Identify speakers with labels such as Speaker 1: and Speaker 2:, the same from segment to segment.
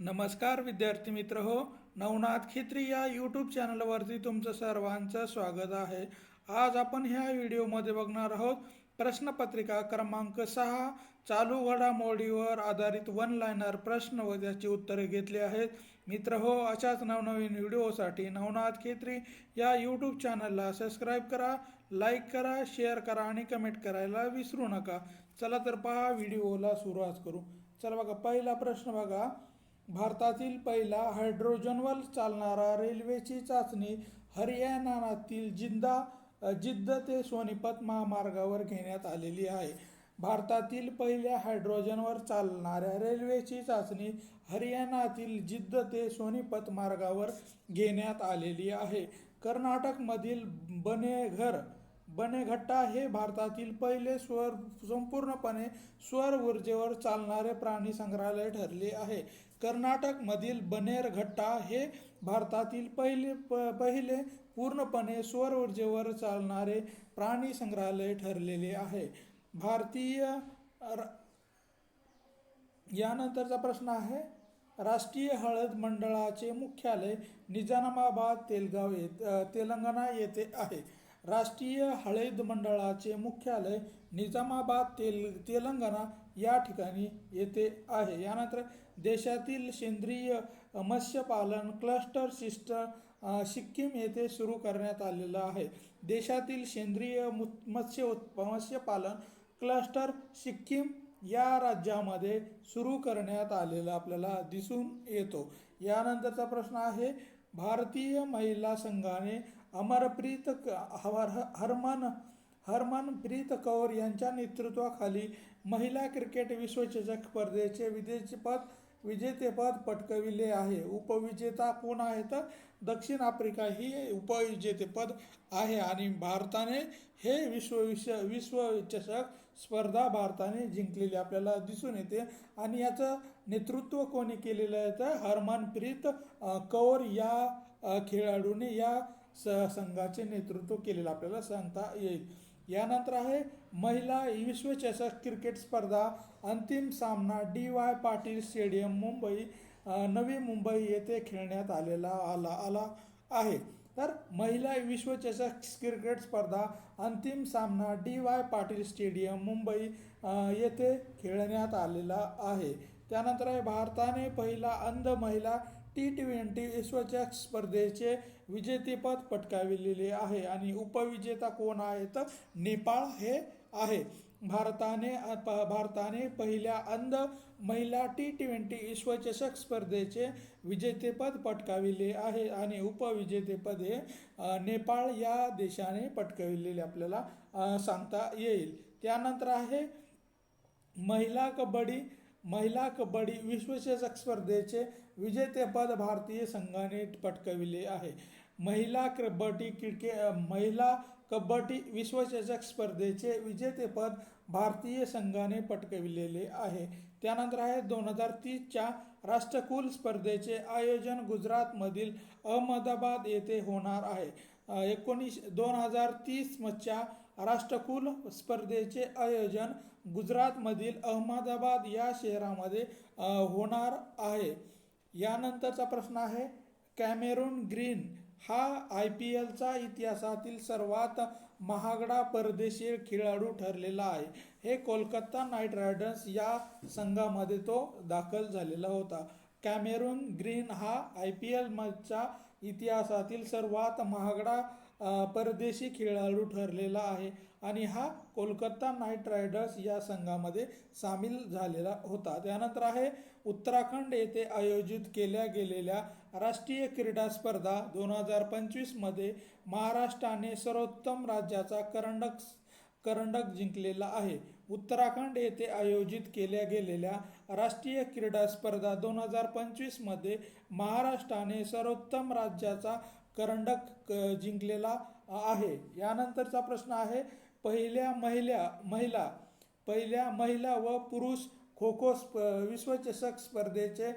Speaker 1: नमस्कार विद्यार्थी मित्र हो, नवनाथ खित्री या यूट्यूब चॅनलवरती तुमचं सर्वांचं स्वागत आहे। आज आपण ह्या व्हिडिओमध्ये बघणार आहोत प्रश्नपत्रिका क्रमांक 6 चालू घडामोडीवर आधारित वन लाइनर प्रश्न व त्याची उत्तरे घेतली आहेत। मित्र हो, अशाच नवनवीन व्हिडिओसाठी नवनाथ खित्री या यूट्यूब चॅनलला सबस्क्राईब करा, लाईक करा, शेअर करा आणि कमेंट करायला विसरू नका। चला तर पहा, व्हिडिओला सुरुवात करू। चला बघा, पहिला प्रश्न बघा, भारतातील पहिला हायड्रोजनवर चालणारा रेल्वेची चाचणी हरियाणातील जिद्द ते सोनीपत महामार्गावर घेण्यात आलेली आहे। भारतातील पहिल्या हायड्रोजनवर चालणाऱ्या रेल्वेची चाचणी हरियाणातील जिद्द ते सोनीपत मार्गावर घेण्यात आलेली आहे। कर्नाटकमधील बनेघट्टा हे भारतातील पहिले संपूर्णपणे सौर ऊर्जेवर चालणारे प्राणी संग्रहालय ठरले आहे। कर्नाटकमधील बनेरघट्टा हे भारतातील पहिले पूर्णपणे सौर ऊर्जेवर चालणारे प्राणी संग्रहालय ठरलेले आहे। यानंतरचा प्रश्न आहे, राष्ट्रीय हळद मंडळाचे मुख्यालय निजामाबाद तेलंगणा येथे आहे। राष्ट्रीय हळद मंडळाचे मुख्यालय निजामाबाद तेलंगणा या ठिकाणी येथे आहे। यानंतर देशातील सेंद्रिय मत्स्यपालन क्लस्टर सिक्कीम येथे सुरू करण्यात आलेला आहे। देशातील सेंद्रिय मत्स्यपालन क्लस्टर सिक्कीम या राज्यामध्ये सुरू करण्यात आलेला आपल्याला दिसून येतो। यानंतरचा प्रश्न आहे, भारतीय महिला संघाने हरमनप्रीत कौर यांच्या नेतृत्वाखाली महिला क्रिकेट विश्वचषक स्पर्धेचे विजेतेपद पटकाविले आहे। उपविजेता कोण आहे तर दक्षिण आफ्रिका ही उपविजेतेपद आहे आणि भारताने हे विश्वचषक स्पर्धा भारताने जिंकलेली आपल्याला दिसून येते। आणि याचं नेतृत्व कोणी केलेलं आहे तर हरमनप्रीत कौर या खेळाडूने या संघाचे नेतृत्व केलेलं आपल्याला सांगता येईल। यानंतर आहे, महिला विश्वचषक क्रिकेट स्पर्धा अंतिम सामना DY पाटील स्टेडियम नवी मुंबई येथे खेळण्यात आला आहे। तर महिला विश्वचषक क्रिकेट स्पर्धा अंतिम सामना DY पाटील स्टेडियम मुंबई येथे खेळण्यात आलेला आहे। त्यानंतर आहे, भारताने पहिला अंध महिला T20 विश्वचषक स्पर्धेचे विजेतेपद पटकाविलेले आहे आणि उपविजेता कोण आहे तर नेपाळ हे आहे। भारताने पहिल्या अंध महिला T20 विश्वचषक स्पर्धेचे विजेतेपद पटकाविले आहे आणि उपविजेतेपद हे नेपाळ या देशाने पटकाविलेले आपल्याला सांगता येईल। त्यानंतर आहे, महिला कबड्डी विश्वचषक स्पर्धेचे विजेतेपद भारतीय संघाने पटकाविले आहे। महिला कबड्डी विश्वचषक स्पर्धेचे विजेतेपद भारतीय संघाने पटकाविलेले आहे। त्यानंतर आहे, 2030च्या राष्ट्रकुल स्पर्धेचे आयोजन गुजरातमधील अहमदाबाद येथे होणार आहे। 2030च्या राष्ट्रकुल स्पर्धेचे आयोजन गुजरातमधील अहमदाबाद या शहरामध्ये होणार आहे। यानंतरचा प्रश्न आहे, कॅमेरून ग्रीन हा IPLचा इतिहासातील सर्वात महागडा परदेशी खेळाडू ठरलेला आहे। हे कोलकाता नाईट रायडर्स या संघामध्ये तो दाखल झालेला होता। कॅमेरून ग्रीन हा IPLच्या इतिहासातील सर्वात महागडा परदेशी खेळाडू ठरलेला आहे आणि हा कोलकाता नाईट रायडर्स या संघामध्ये सामील झालेला होता। त्यानंतर आहे, उत्तराखंड येथे आयोजित केल्या गेलेल्या राष्ट्रीय क्रीडा स्पर्धा 2025 मध्ये महाराष्ट्राने सर्वोत्तम राज्याचा करंडक जिंकलेला आहे। उत्तराखंड येथे आयोजित केल्या गेलेल्या राष्ट्रीय क्रीडा स्पर्धा 2025 मध्ये महाराष्ट्राने सर्वोत्तम राज्याचा करंडक जिंकलेला आहे। यानंतरचा प्रश्न आहे, पहिल्या महिला व पुरुष खो खो विश्वचषक स्पर्धेचे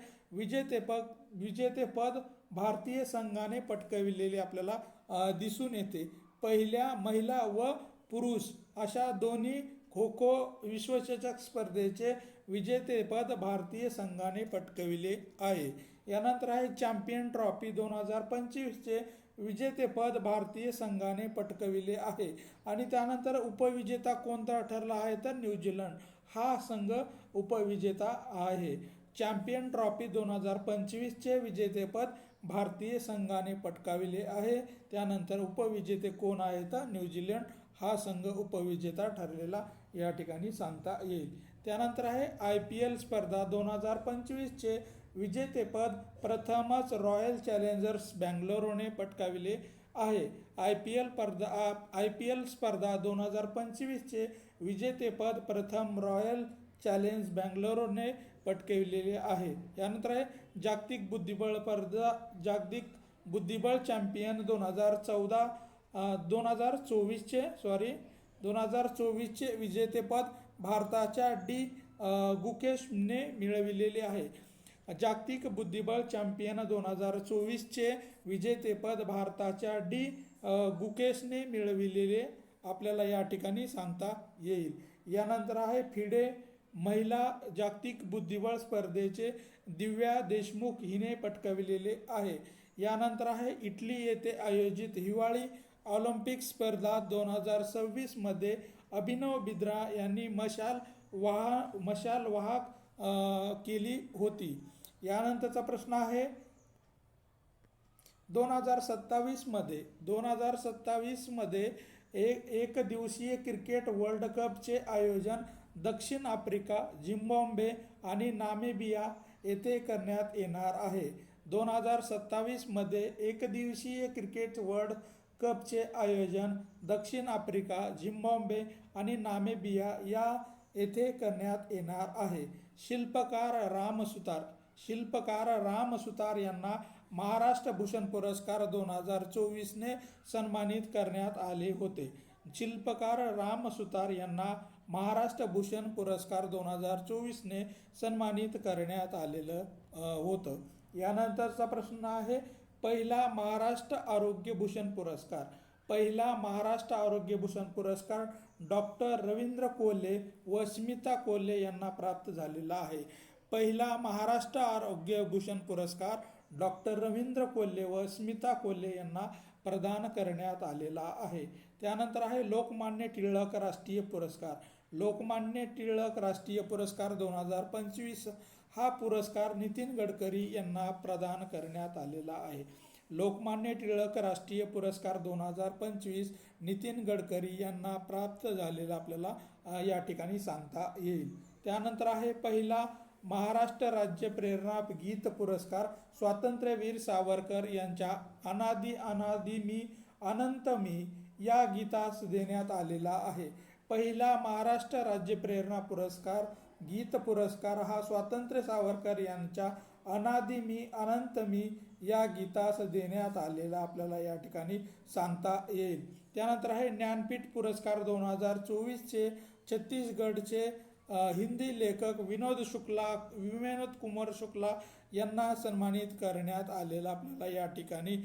Speaker 1: विजेतेपद भारतीय संघाने पटकाविलेले आपल्याला दिसून येते। पहिल्या महिला व पुरुष अशा दोन्ही खो खो विश्वचषक स्पर्धेचे विजेतेपद भारतीय संघाने पटकविले आहे. यानंतर आहे चॅम्पियन ट्रॉफी 2025चे विजेतेपद भारतीय संघाने पटकविले आहे. आणि त्यानंतर उपविजेता कोणता ठरला आहे तर न्यूझीलंड हा संघ उपविजेता आहे. चॅम्पियन ट्रॉफी 2025चे विजेतेपद भारतीय संघाने पटकाविले आहे. त्यानंतर उपविजेते कोण आहे तर न्यूझीलंड हा संघ उपविजेता ठरलेला या ठिकाणी सांगता येईल. त्यानंतर आहे IPL स्पर्धा 2025चे विजेतेपद प्रथमच रॉयल चॅलेंजर्स बँगलोरने पटकाविले आहे. IPL स्पर्धा 2025चे विजेतेपद प्रथम रॉयल चॅलेंज बँगलोरने पटकाविलेले आहे. यानंतर आहे जागतिक बुद्धिबळ चॅम्पियन 2024चे विजेतेपद भारताच्या डी गुकेशने मिळविलेले आहे. जागतिक बुद्धिबळ चॅम्पियन 2024चे विजेतेपद भारताच्या डी गुकेशने मिळविलेले आपल्याला या ठिकाणी सांगता येईल. यानंतर आहे फिडे महिला जागतिक बुद्धिबळ स्पर्धेचे दिव्या देशमुख हिने पटकाविलेले आहे. यानंतर आहे इटली येथे आयोजित हिवाळी ऑलिम्पिक स्पर्धा 2026 मध्ये अभिनव बिंद्रा यांनी मशाल वाहक केली होती. यानंतरचा प्रश्न आहे 2027 मध्ये एक दिवसीय क्रिकेट वर्ल्ड कपचे आयोजन दक्षिण आफ्रिका, झिम्बाब्वे आणि नामिबिया येथे करण्यात येणार आहे. 2027 मध्ये एकदिवसीय क्रिकेट वर्ल्ड कपचे आयोजन दक्षिण आफ्रिका, झिम्बाब्वे आणि नामिबिया या येथे करण्यात येणार आहे. शिल्पकार राम सुतार यांना महाराष्ट्र भूषण पुरस्कार 2024ने सन्मानित करण्यात आले होते. शिल्पकार राम सुतार यांना महाराष्ट्र भूषण पुरस्कार 2024ने सन्मानित करण्यात आलेलं होतं. यानंतरचा प्रश्न आहे पहिला महाराष्ट्र आरोग्य भूषण पुरस्कार डॉक्टर रवींद्र कोल्हे व स्मिता कोल्हे यांना प्राप्त झालेला आहे. पहिला महाराष्ट्र आरोग्य भूषण पुरस्कार डॉक्टर रवींद्र कोल्हे व स्मिता कोल्हे यांना प्रदान करण्यात आलेला आहे. त्यानंतर आहे लोकमान्य टिळक राष्ट्रीय पुरस्कार 2025 हा पुरस्कार नितीन गडकरी यांना प्रदान करण्यात आलेला आहे. लोकमान्य टिळक राष्ट्रीय पुरस्कार 2025 नितीन गडकरी यांना प्राप्त झालेला आपल्याला या ठिकाणी सांगता येईल. त्यानंतर आहे पहिला महाराष्ट्र राज्य प्रेरणा गीत पुरस्कार स्वातंत्र्यवीर सावरकर यांच्या अनादी अनादी मी अनंत मी या गीतास देण्यात आलेला आहे. पहिला महाराष्ट्र राज्य प्रेरणा पुरस्कार गीत पुरस्कार हा स्वातंत्र्य सावरकर यांच्या अनादी मी अनंत मी या गीतास देण्यात आलेला आपल्याला या ठिकाणी सांगता येईल. त्यानंतर आहे ज्ञानपीठ पुरस्कार 2024चे छत्तीसगडचे हिंदी लेखक विनोद कुमार शुक्ला यांना सन्मानित करण्यात आलेला आपल्याला या ठिकाणी